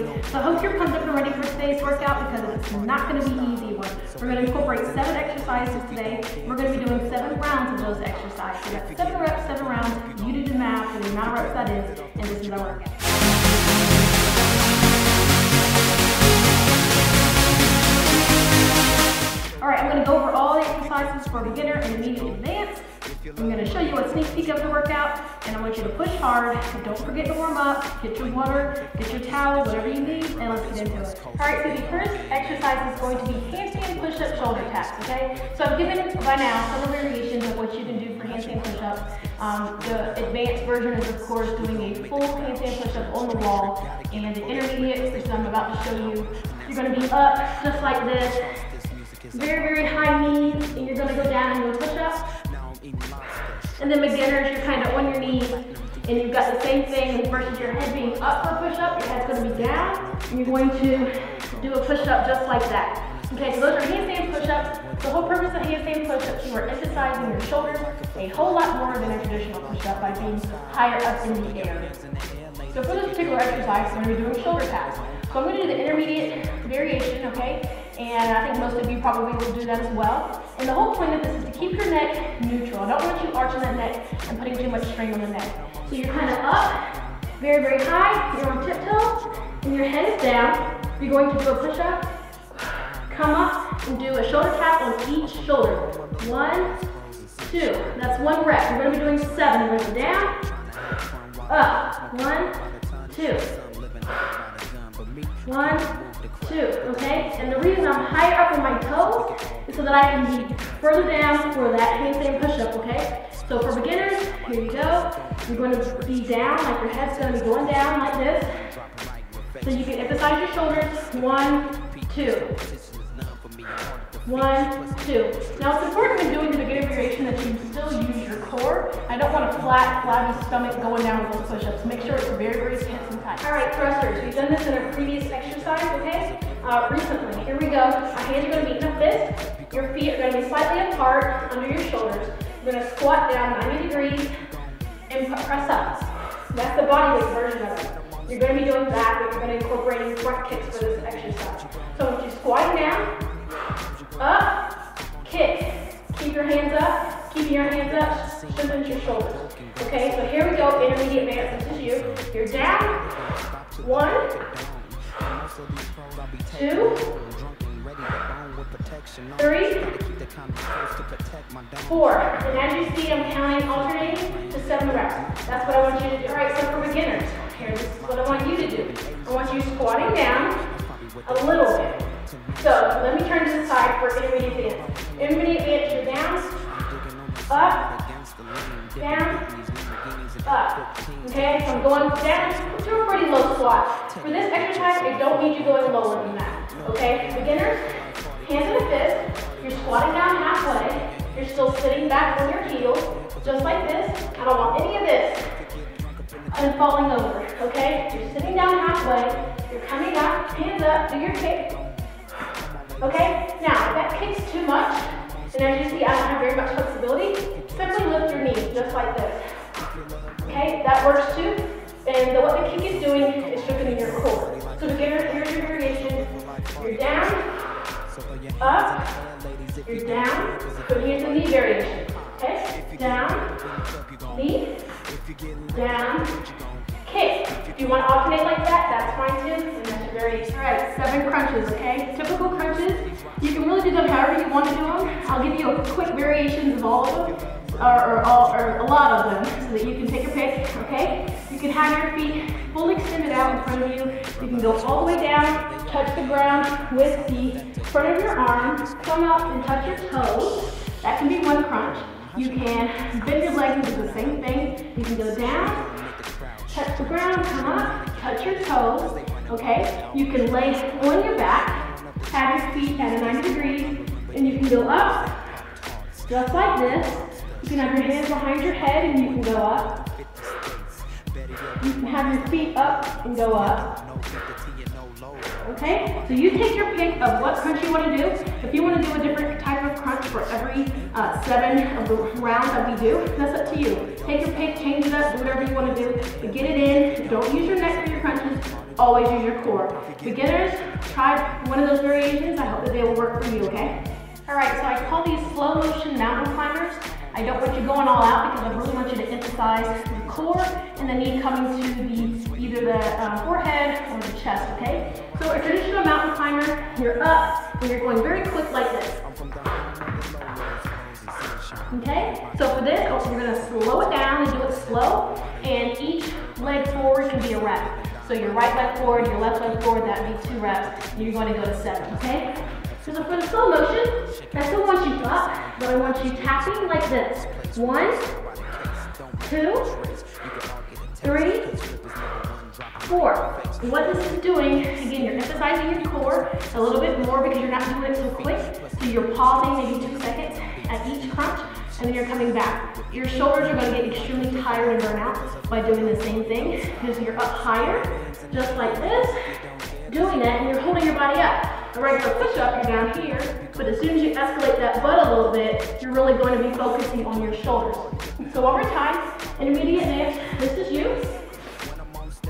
nicely. So I hope you're pumped up and ready for today's workout because it's not going to be an easy one. We're going to incorporate 7 exercises today. We're going to be doing 7 rounds of those exercises. So that's 7 reps, 7 rounds. You do the math for the amount of reps that is, and this is our workout. All right, I'm going to go over all the exercises for beginner and intermediate advanced. I'm going to show you a sneak peek of the workout, and I want you to push hard. Don't forget to warm up. Get your water, get your towel, whatever you need, and let's get into it. All right, so the first exercise is going to be handstand push-up shoulder taps, okay? So I've given by now several variations of what you can do for handstand push-ups. The advanced version is, of course, doing a full handstand push-up on the wall, and the intermediate, which I'm about to show you, you're going to be up just like this. Very, very high knees, and you're going to go down and do a push-up. And then beginners, you're kind of on your knees, and you've got the same thing versus your head being up for a push-up. Your head's going to be down, and you're going to do a push-up just like that. Okay, so those are handstand push-ups. The whole purpose of handstand push-ups, you are emphasizing your shoulders a whole lot more than a traditional push-up by being higher up in the air. So for this particular exercise, we're going to be doing shoulder taps. So I'm going to do the intermediate variation, okay? And I think most of you probably will do that as well. And the whole point of this is to keep your neck neutral. I don't want you arching that neck and putting too much strain on the neck. So you're kind of up, very, very high, you're on tiptoe, and your head is down. You're going to do a push-up, come up, and do a shoulder tap on each shoulder. 1, 2, that's 1 rep. You're going to be doing 7. You're going to go down, up, 1, 2, 1, 2, okay? And the reason I'm higher up on my toes is so that I can be further down for that handstand push-up, okay? So for beginners, here you go. You're going to be down, like your head's going to be going down like this. So you can emphasize your shoulders. 1, 2. 1, 2. Now it's important when doing the beginner variation that you still use your core. I don't want a flat, flabby stomach going down with those push-ups. Make sure it's very, very tense and tight. All right, thrusters. We've done this in a previous exercise, okay? Recently. Here we go. Our hands are going to be in a fist. Your feet are going to be slightly apart under your shoulders. You're going to squat down 90 degrees and press up. That's the body weight version of it. You're going to be doing that, but you're going to incorporate front kicks for this exercise. So once you're squatting down, up, kick. Keep your hands up. Keeping your hands up, strengthen your shoulders. Okay, so here we go, intermediate advance. This is you. You're down. 1, 2, 3, 4. And as you see, I'm counting, alternating to 7 reps. That's what I want you to do. All right, so for beginners, here, this is what I want you to do. I want you squatting down a little bit. So let me turn to the side for intermediate advance. Intermediate advance, you're down, up, down, up. Okay, so I'm going down to a pretty low squat. For this exercise, I don't need you going lower than that. Okay, beginners, hands in a fist. You're squatting down halfway. You're still sitting back on your heels, just like this. I don't want any of this and falling over. Okay, you're sitting down halfway. You're coming up, hands up, do your kick. Okay, now if that kicks too much, and as you see I don't have very much flexibility, simply lift your knees just like this. Okay, that works too. And what the kick is doing is strengthening your core. So beginner, here's your variation. You're down, up, you're down, put hands in knee variation. Okay, down, knee, down, kick. If you want to alternate like that, that's fine too, and that's your variation. All right, 7 crunches, okay? Typical crunches. You can really do them however you want to do them. I'll give you a quick variations of all of them, or a lot of them, so that you can take your pick, okay? You can have your feet fully extended out in front of you. You can go all the way down, touch the ground with the front of your arms, come up and touch your toes. That can be one crunch. You can bend your legs and do the same thing. You can go down, touch the ground, come up, touch your toes, okay? You can lay on your back, have your feet at a 90 degrees, and you can go up, just like this. You can have your hands behind your head and you can go up. You can have your feet up and go up. Okay, so you take your pick of what crunch you want to do. If you want to do a different type of crunch for every 7 of the rounds that we do, that's up to you. Take your pick, change it up, do whatever you want to do, but get it in. Don't use your neck for your crunches. always use your core. Beginners, try one of those variations. I hope that they will work for you, okay? All right, so I call these slow motion mountain climbers. I don't want you going all out because I really want you to emphasize the core and the knee coming to either the forehead or the chest, okay? So a traditional mountain climber, you're up and you're going very quick like this. Okay, so for this, you're gonna slow it down and do it slow, and each leg forward can be a rep. So your right leg forward, your left leg forward, that would be 2 reps, and you're going to go to 7, okay? So for the slow motion, I still want you up, but I want you tapping like this. 1, 2, 3, 4. And what this is doing, again, you're emphasizing your core a little bit more because you're not doing it so quick. So you're pausing maybe 2 seconds at each crunch, and then you're coming back. Your shoulders are going to get extremely tired and burn out by doing the same thing because you're up higher, just like this, doing that, and you're holding your body up. A regular push-up, you're down here, but as soon as you escalate that butt a little bit, you're really going to be focusing on your shoulders. So one more time, intermediate advance, this is you.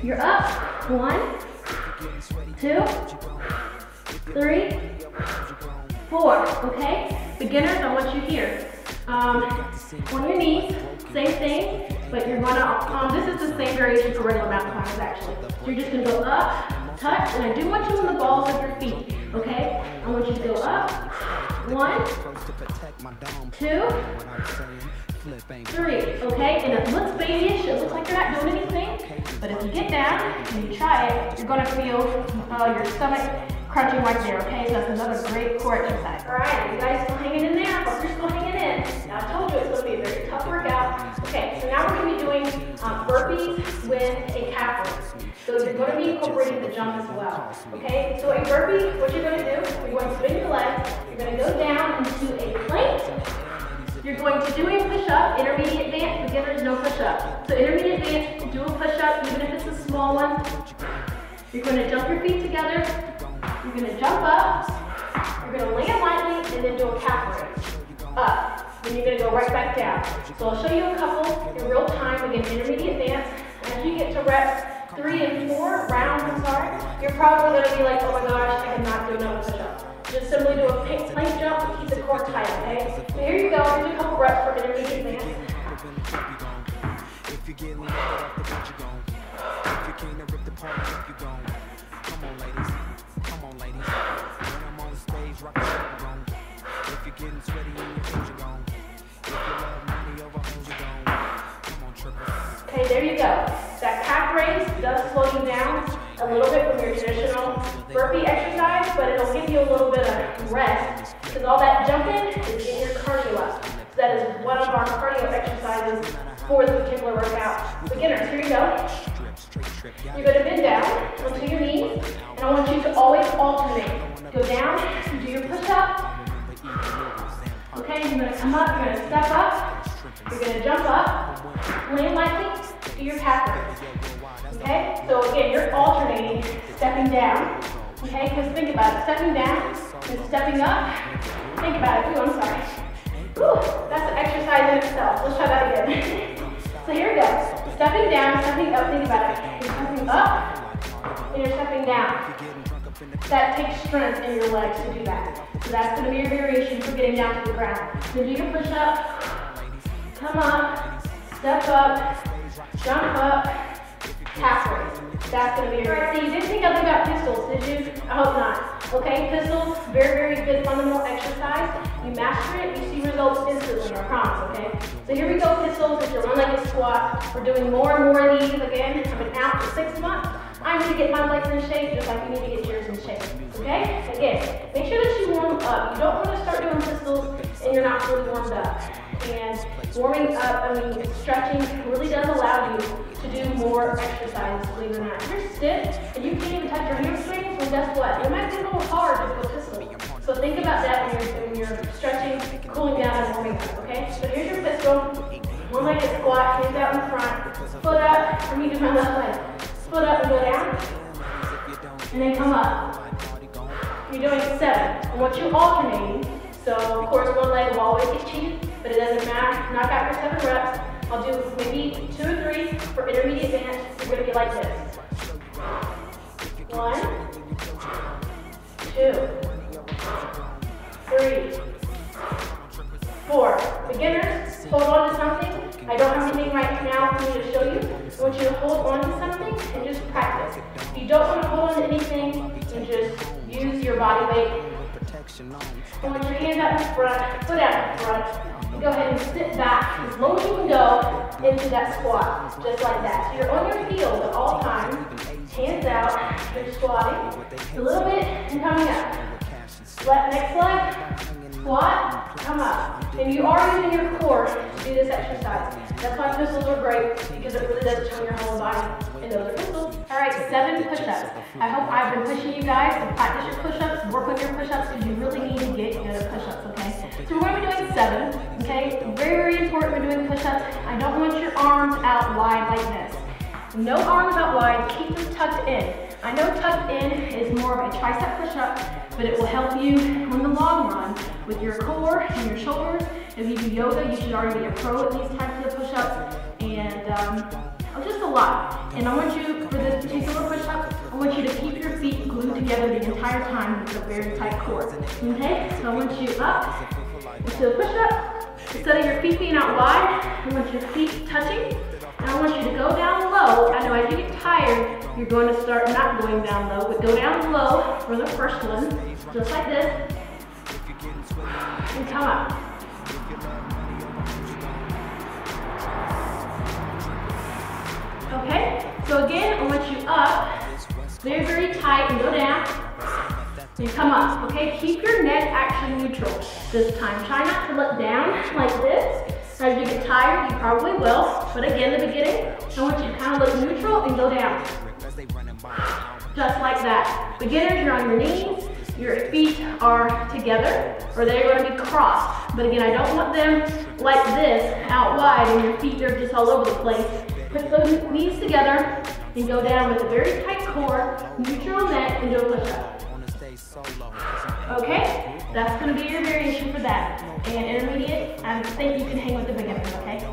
You're up, 1, 2, 3, 4, okay? Beginners, I want you here. On your knees, same thing, but you're gonna, this is the same variation for regular mountain climbers actually. So you're just gonna go up, touch, and I do want you on the balls of your feet, okay? I want you to go up, 1, 2, 3, okay? And it looks babyish, it looks like you're not doing anything, but if you get down and you try it, you're gonna feel your stomach crunching right there, okay? So that's another great core exercise. All right, you guys still hanging in there? I hope you're still hanging in. Now I told you it's going to be a very tough workout. Okay, so now we're going to be doing burpees with a calf raise. So you're going to be incorporating the jump as well, okay? So a burpee, what you're going to do, you're going to swing your legs, you're going to go down into a plank. You're going to do a push-up, intermediate advance, beginners, no push-up. So intermediate advance, do a push-up, even if it's a small one. You're going to jump your feet together. You're going to jump up, you're going to land lightly, and then do a calf raise. Up. Then you're going to go right back down. So I'll show you a couple in real time, again, intermediate advance. As you get to reps 3 and 4, rounds, you're probably going to be like, oh my gosh, I cannot do another push-up. Just simply do a plank jump to keep the core tight, okay? So here you go, here's a couple reps for intermediate advance. If you get lifted off the bench, you're gone. If you can't rip the party up, you're gone. Come on, ladies. Come on, ladies. When I'm on stage, rock the show, you're gone. If you're getting sweaty in your hands, you're gone. If you love money over hoes, you're gone. Come on, trippers. Okay, there you go. That calf raise does slow you down a little bit from your traditional burpee exercise, but it'll give you a little bit of rest because all that jumping is getting your cardio up. So that is one of our cardio exercises for this particular workout. Beginners, here you go. You're going to bend down onto your knees, and I want you to always alternate. Go down, do your push-up. Okay, you're going to come up, you're going to step up, you're going to jump up, land lightly, do your calf raise. Okay, so again, you're alternating, stepping down. Okay, because think about it, stepping down and stepping up. Think about it too, I'm sorry. Whew, that's an exercise in itself. Let's try that again. So here we go. Stepping down, stepping up, think about it. You're stepping up and you're stepping down. That takes strength in your legs to do that. So that's going to be your variation for getting down to the ground. So do your push-up, come up, step up, jump up, calf raise. That's going to be your variation. So you didn't think nothing about pistols, did you? I hope not. Okay, pistols, very, very good fundamental exercise. You master it, you see results instantly, I promise, okay? So here we go, pistols, it's your one-legged squat. We're doing more and more of these. Again, I've been out for 6 months. I need to get my legs in shape just like you need to get yours in shape, okay? Again, make sure that you warm up. You don't want to start doing pistols and you're not fully warmed up. And warming up, stretching really does allow you to do more exercises, believe it or not. If you're stiff and you can't even touch your hamstrings, well guess what? It might be a little hard to go pistol. So think about that when you're stretching, cooling down, and warming up, okay? So here's your pistol, one-legged squat, hands out in front, foot up, let me do my left leg. Foot up and go down, and then come up. You're doing 7. I want you alternating. So of course one leg will always get cheated, but it doesn't matter. Knock out your 7 reps. I'll do maybe 2 or 3 for intermediate advance. You're going to be like this. 1, 2, 3, 4. Beginners, hold on to something. I don't have anything right now for me to show you. I want you to hold on to something and just practice. If you don't want to hold on to anything, then just use your body weight. I want your hands out in front, foot out in front. Go ahead and sit back as low as you can go into that squat, just like that. So you're on your heels at all times, hands out, you're squatting, a little bit and coming up. Next leg, squat, come up. And you are using your core to do this exercise. That's why pistols are great, because it really does turn your whole body. And those are pistols. All right, 7 push-ups. I hope I've been pushing you guys to practice your push-ups, work on your push-ups, because you really need to get good at push-ups, okay? So we're going to be doing 7, okay? Very, very important when doing push-ups. I don't want your arms out wide like this. No arms out wide, keep them tucked in. I know tucked in is more of a tricep push-up, but it will help you in the long run with your core and your shoulders. If you do yoga, you should already be a pro at these types of push-ups, and just a lot. And I want you, for this particular push-up, I want you to keep your feet glued together the entire time with a very tight core. Okay? So I want you up into the push-up. Instead of your feet being out wide, I want your feet touching. And I want you to go down low. I know as you get tired, you're going to start not going down low, but go down low for the first one, just like this. And come up. Okay, so again, I want you up, very, very tight, and go down, and come up, okay? Keep your neck actually neutral this time. Try not to look down like this. As you get tired, you probably will, but again, in the beginning, I want you to kind of look neutral and go down. Just like that. Beginners, you're on your knees, your feet are together, or they're going to be crossed. But again, I don't want them like this, out wide, and your feet are just all over the place. Put those knees together and go down with a very tight core, neutral neck, and do a push-up. Okay? That's going to be your variation for that. And intermediate, I think you can hang with the beginners, okay?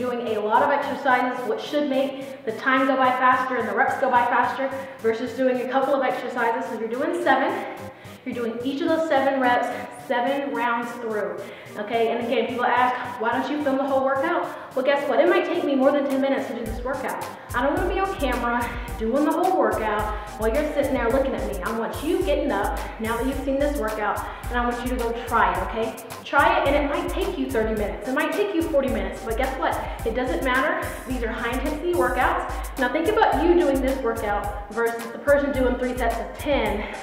doing a lot of exercises, which should make the time go by faster and the reps go by faster, versus doing a couple of exercises. So you're doing 7. You're doing each of those 7 reps, 7 rounds through, okay? And again, people ask, why don't you film the whole workout? Well, guess what? It might take me more than 10 minutes to do this workout. I don't want to be on camera doing the whole workout while you're sitting there looking at me. I want you getting up, now that you've seen this workout, and I want you to go try it, okay? Try it, and it might take you 30 minutes. It might take you 40 minutes, but guess what? It doesn't matter. These are high-intensity workouts. Now think about you doing this workout versus the person doing 3 sets of 10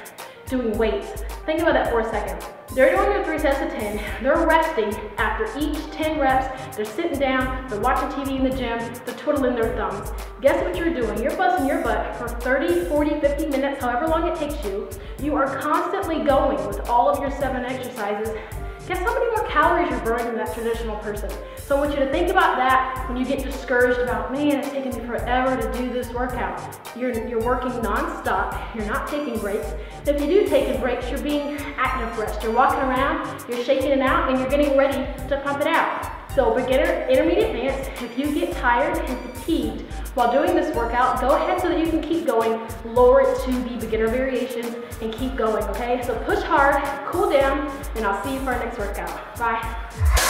doing weights. Think about that for a second. They're doing their 3 sets of 10. They're resting after each 10 reps. They're sitting down, they're watching TV in the gym, they're twiddling their thumbs. Guess what you're doing? You're busting your butt for 30, 40, 50 minutes, however long it takes you. You are constantly going with all of your 7 exercises. Guess how many more calories you're burning than that traditional person? So I want you to think about that when you get discouraged about, man, it's taking me forever to do this workout. You're working non-stop, you're not taking breaks. If you do take breaks, you're being active rest. You're walking around, you're shaking it out, and you're getting ready to pump it out. So beginner, intermediate, advanced, if you get tired and fatigued while doing this workout, go ahead so that you can keep going, lower it to the beginner variations, and keep going, okay? So push hard, cool down, and I'll see you for our next workout. Bye.